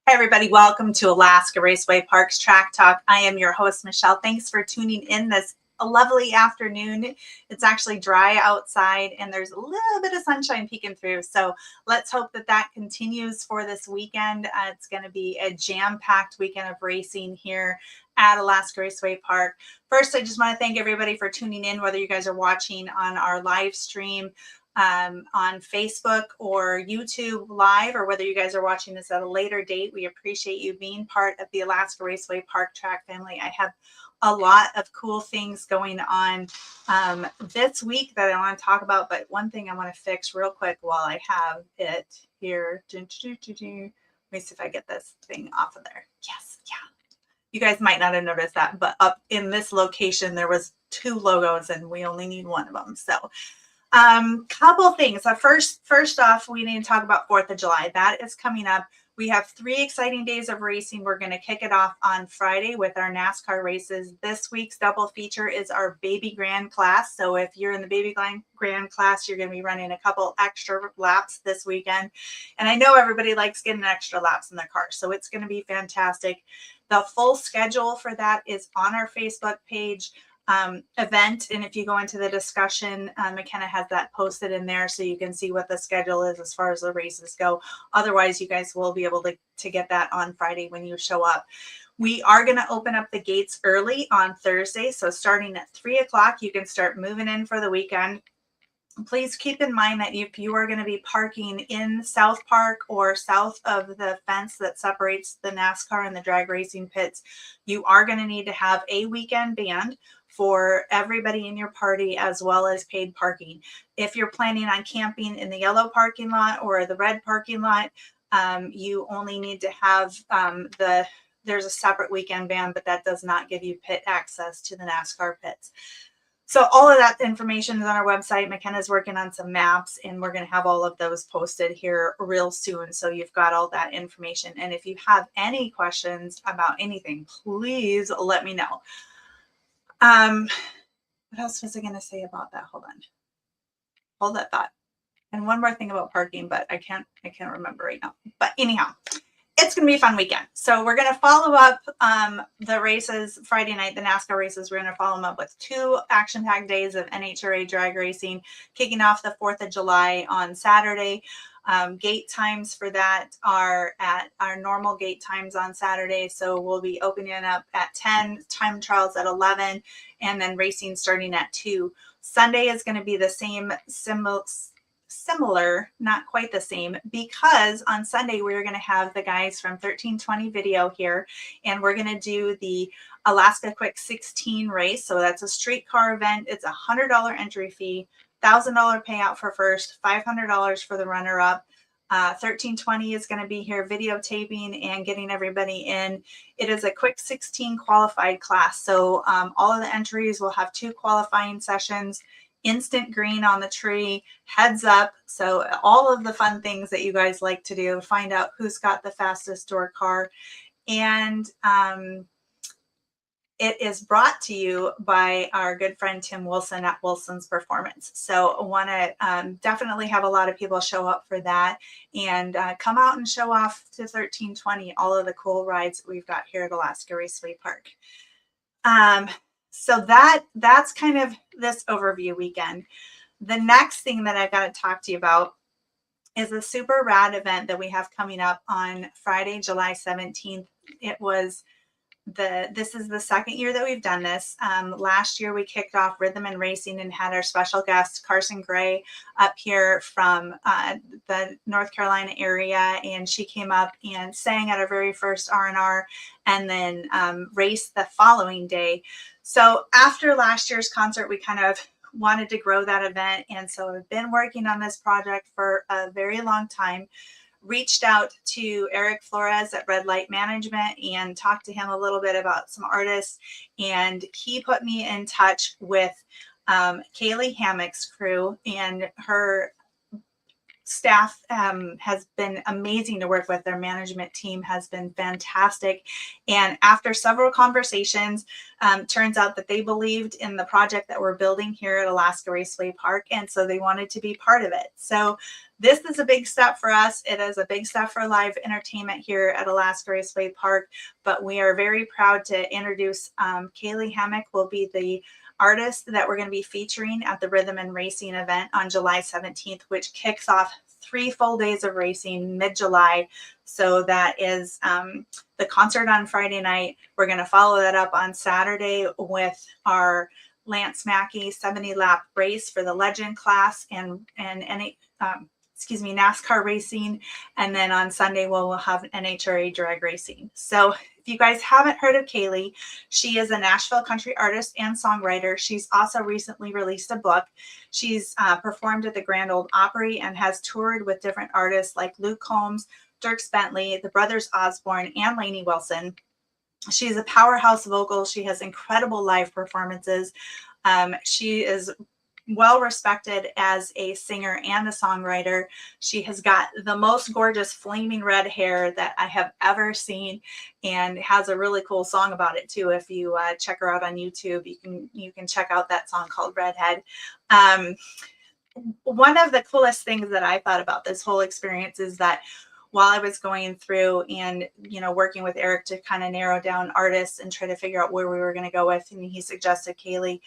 Hi, everybody. Welcome to Alaska Raceway Parks Track Talk. I am your host, Michelle. Thanks for tuning in this lovely afternoon. It's actually dry outside and there's a little bit of sunshine peeking through. So let's hope that that continues for this weekend. It's going to be a jam-packed weekend of racing here at Alaska Raceway Park. First, I just want to thank everybody for tuning in, whether you guys are watching on our live stream on Facebook or YouTube live, or whether you guys are watching this at a later date. We appreciate you being part of the Alaska Raceway Park Track family. I have a lot of cool things going on this week that I want to talk about, but one thing I want to fix real quick while I have it here. Let me see if I get this thing off of there. Yes, yeah. You guys might not have noticed that, but up in this location, there was 2 logos and we only need one of them. So couple things. First off, we need to talk about 4th of July. That is coming up. We have 3 exciting days of racing. We're going to kick it off on Friday with our NASCAR races. This week's double feature is our Baby Grand class. So if you're in the Baby Grand class, you're going to be running a couple extra laps this weekend. And I know everybody likes getting extra laps in their car, so it's going to be fantastic. The full schedule for that is on our Facebook page. Event, and if you go into the discussion, McKenna has that posted in there so you can see what the schedule is as far as the races go. Otherwise, you guys will be able to get that on Friday when you show up. We are going to open up the gates early on Thursday, so starting at 3 o'clock, you can start moving in for the weekend. Please keep in mind that if you are going to be parking in South Park or south of the fence that separates the NASCAR and the drag racing pits, you are going to need to have a weekend band for everybody in your party, as well as paid parking. If you're planning on camping in the yellow parking lot or the red parking lot, you only need to have there's a separate weekend band, but that does not give you pit access to the NASCAR pits. So all of that information is on our website. McKenna's working on some maps, and we're going to have all of those posted here real soon. So you've got all that information. And if you have any questions about anything, please let me know. What else was I going to say about that? Hold on. Hold that thought. And one more thing about parking, but I can't remember right now. But anyhow, it's going to be a fun weekend. So we're going to follow up the races Friday night, the NASCAR races. We're going to follow them up with 2 action-packed days of NHRA drag racing, kicking off the 4th of July on Saturday. Gate times for that are at our normal gate times on Saturday. So we'll be opening up at 10, time trials at 11, and then racing starting at 2. Sunday is going to be the same, similar, not quite the same, because on Sunday we're going to have the guys from 1320 Video here, and we're going to do the Alaska Quick 16 race. So that's a streetcar event. It's $100 entry fee, $1,000 payout for first, $500 for the runner-up. 1320 is going to be here videotaping and getting everybody in. It is a quick 16 qualified class. So all of the entries will have 2 qualifying sessions, instant green on the tree, heads up. So all of the fun things that you guys like to do, find out who's got the fastest door car. And it is brought to you by our good friend Tim Wilson at Wilson's Performance. So I want to definitely have a lot of people show up for that, and come out and show off to 1320 all of the cool rides that we've got here at Alaska Raceway Park. So that's kind of this overview weekend. The next thing that I've got to talk to you about is a super rad event that we have coming up on Friday, July 17th. This is the 2nd year that we've done this. Last year we kicked off Rhythm Racin and had our special guest Carson Gray up here from the North Carolina area, and she came up and sang at our very first R&R, and then raced the following day. So after last year's concert, we kind of wanted to grow that event, and so I've been working on this project for a very long time. Reached out to Eric Flores at Red Light Management and talked to him a little bit about some artists, and he put me in touch with Caylee Hammack's crew, and her staff has been amazing to work with. Their management team has been fantastic. And after several conversations, turns out that they believed in the project that we're building here at Alaska Raceway Park. And so they wanted to be part of it. So this is a big step for us. It is a big step for live entertainment here at Alaska Raceway Park. But we are very proud to introduce Caylee Hammack will be the artist that we're going to be featuring at the Rhythm Racin event on July 17th, which kicks off 3 full days of racing mid-July. So that is the concert on Friday night. We're going to follow that up on Saturday with our Lance Mackey 70-lap race for the Legend class and NASCAR racing. And then on Sunday, we'll have NHRA drag racing. So if you guys haven't heard of Caylee, she is a Nashville country artist and songwriter. She's also recently released a book. She's performed at the Grand Ole Opry and has toured with different artists like Luke Combs, Dierks Bentley, the Brothers Osborne, and Lainey Wilson. She's a powerhouse vocal. She has incredible live performances. She is well respected as a singer and a songwriter. She has got the most gorgeous flaming red hair that I have ever seen, and has a really cool song about it too. If you check her out on YouTube, you can check out that song called Redhead. One of the coolest things that I thought about this whole experience is that while I was going through and, working with Eric to kind of narrow down artists and try to figure out where we were going to go with, and he suggested Caylee.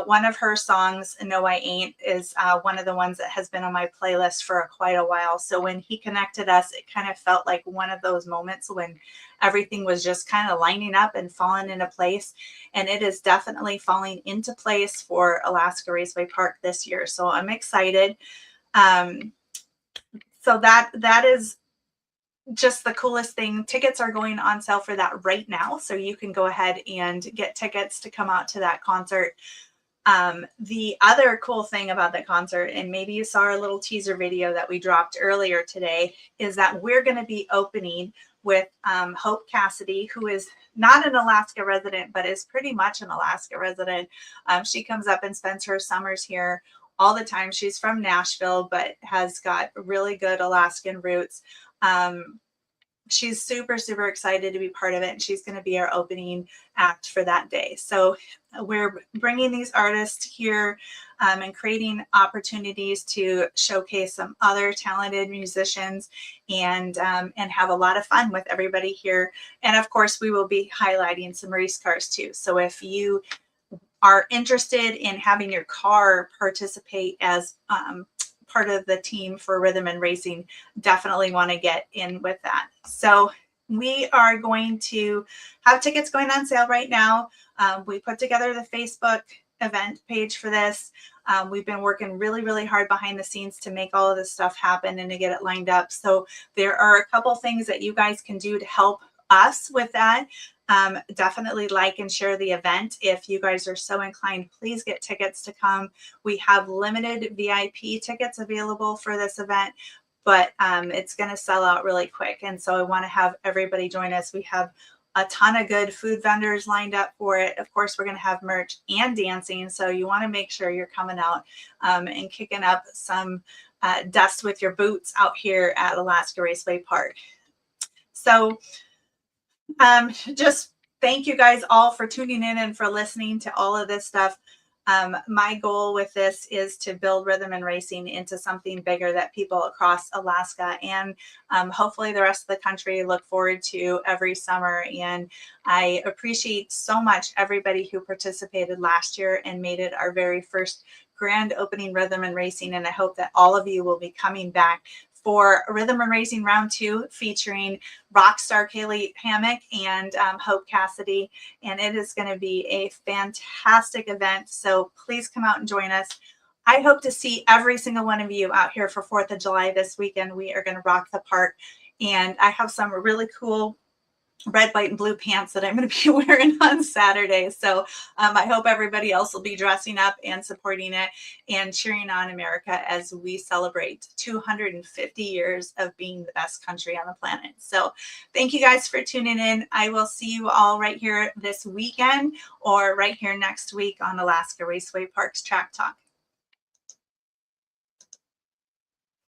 One of her songs, No I Ain't, is one of the ones that has been on my playlist for quite a while. So when he connected us, it kind of felt like one of those moments when everything was just kind of lining up and falling into place. And it is definitely falling into place for Alaska Raceway Park this year. So I'm excited. So that is just the coolest thing. Tickets are going on sale for that right now. So you can go ahead and get tickets to come out to that concert. The other cool thing about the concert, and maybe you saw our little teaser video that we dropped earlier today, is that we're going to be opening with Hope Cassity, who is not an Alaska resident, but is pretty much an Alaska resident. She comes up and spends her summers here all the time. She's from Nashville, but has got really good Alaskan roots. She's super, super excited to be part of it. And she's going to be our opening act for that day. So we're bringing these artists here and creating opportunities to showcase some other talented musicians and have a lot of fun with everybody here. And of course, we will be highlighting some race cars too. So if you are interested in having your car participate as part of the team for Rhythm Racin, definitely want to get in with that. So we are going to have tickets going on sale right now. We put together the Facebook event page for this. We've been working really, really hard behind the scenes to make all of this stuff happen and to get it lined up. So there are a couple things that you guys can do to help us with that. Definitely like and share the event. If you guys are so inclined, please get tickets to come. We have limited VIP tickets available for this event, but it's going to sell out really quick. And so I want to have everybody join us. We have a ton of good food vendors lined up for it. Of course, we're going to have merch and dancing. So you want to make sure you're coming out and kicking up some dust with your boots out here at Alaska Raceway Park. So just thank you guys all for tuning in and for listening to all of this stuff. My goal with this is to build Rhythm Racin into something bigger that people across Alaska and hopefully the rest of the country look forward to every summer. And I appreciate so much everybody who participated last year and made it our very first grand opening Rhythm Racin. And I hope that all of you will be coming back for Rhythm Racin Round 2 featuring rock star Caylee Hammack and Hope Cassity. And it is going to be a fantastic event. So please come out and join us. I hope to see every single one of you out here for 4th of July this weekend. We are going to rock the park. And I have some really cool red, white, and blue pants that I'm going to be wearing on Saturday. So I hope everybody else will be dressing up and supporting it and cheering on America as we celebrate 250 years of being the best country on the planet. So thank you guys for tuning in. I will see you all right here this weekend or right here next week on Alaska Raceway Park's Track Talk.